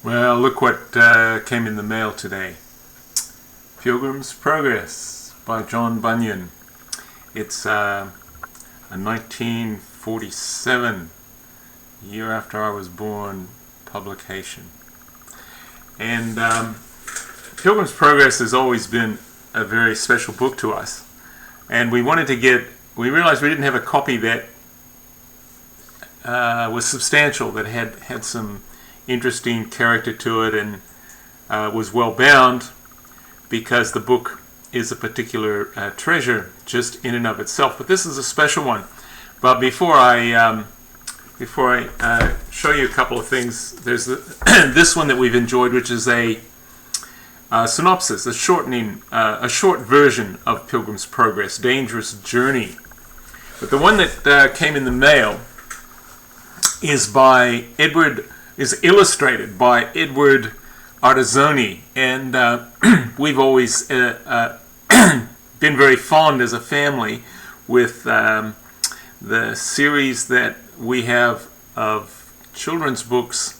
Well, look what came in the mail today. Pilgrims Progress by John Bunyan. It's a 1947, year after I was born, publication. And Pilgrims Progress has always been a very special book to us. And we realized we didn't have a copy that was substantial, that had some interesting character to it and was well bound, because the book is a particular treasure just in and of itself. But this is a special one. But before I show you a couple of things, there's this one that we've enjoyed, which is a synopsis, a short version of Pilgrim's Progress, Dangerous Journey. But the one that came in the mail is illustrated by Edward Ardizzone, and we've always been very fond as a family with the series that we have of children's books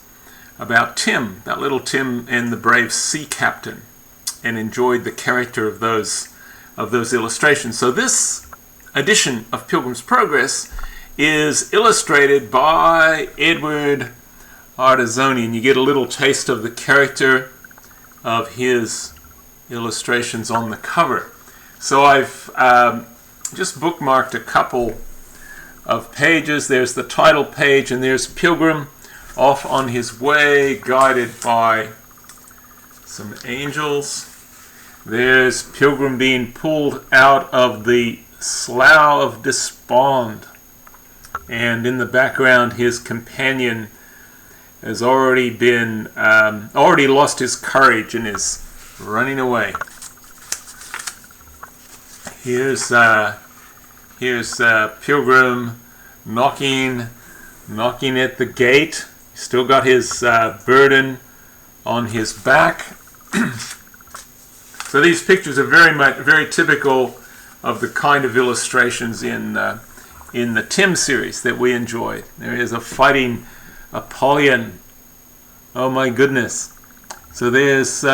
about Tim, that little Tim and the brave sea captain, and enjoyed the character of those illustrations. So this edition of Pilgrim's Progress is illustrated by Edward Ardizzone, and you get a little taste of the character of his illustrations on the cover. So I've just bookmarked a couple of pages. There's the title page, and there's Pilgrim off on his way, guided by some angels. There's Pilgrim being pulled out of the slough of despond, and in the background his companion has already lost his courage and is running away. Here's Pilgrim knocking at the gate. He's still got his burden on his back. So these pictures are very typical of the kind of illustrations in the Tim series that we enjoyed. There is a fighting Apollyon. Oh my goodness. So there's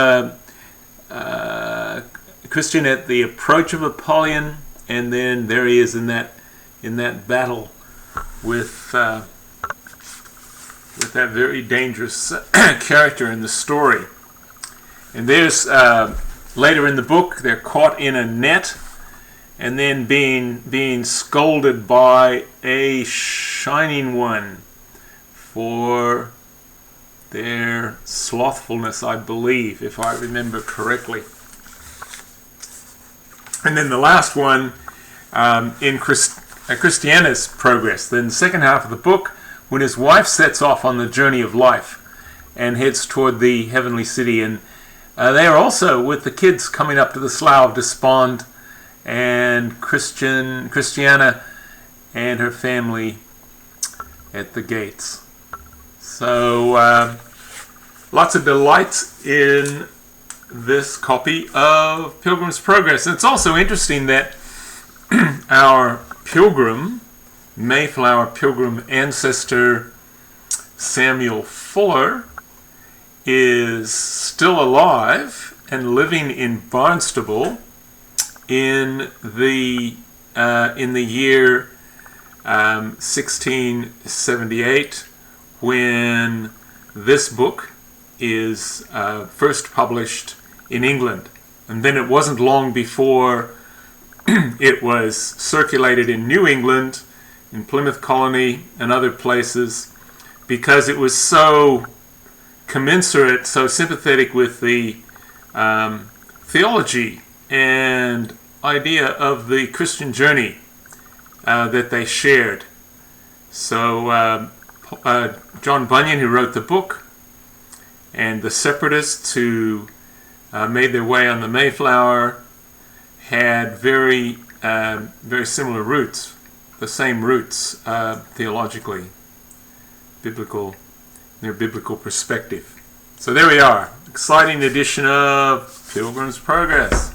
Christian at the approach of Apollyon, and then there he is in that battle with that very dangerous character in the story. And there's later in the book, they're caught in a net and then being scolded by a shining one for their slothfulness, I believe, if I remember correctly. And then the last one, in Christiana's Progress, then the second half of the book, when his wife sets off on the journey of life and heads toward the heavenly city. And they are also with the kids coming up to the Slough of Despond, and Christiana and her family at the gates. So lots of delights in this copy of Pilgrim's Progress. And it's also interesting that our Pilgrim, Mayflower Pilgrim ancestor Samuel Fuller, is still alive and living in Barnstable in the year 1678, when this book is first published in England. And then it wasn't long before it was circulated in New England, in Plymouth Colony and other places, because it was so commensurate, so sympathetic with the theology and idea of the Christian journey that they shared. So John Bunyan, who wrote the book, and the separatists who made their way on the Mayflower, had very similar roots, the same roots theologically, their biblical perspective. So there we are, exciting edition of Pilgrim's Progress.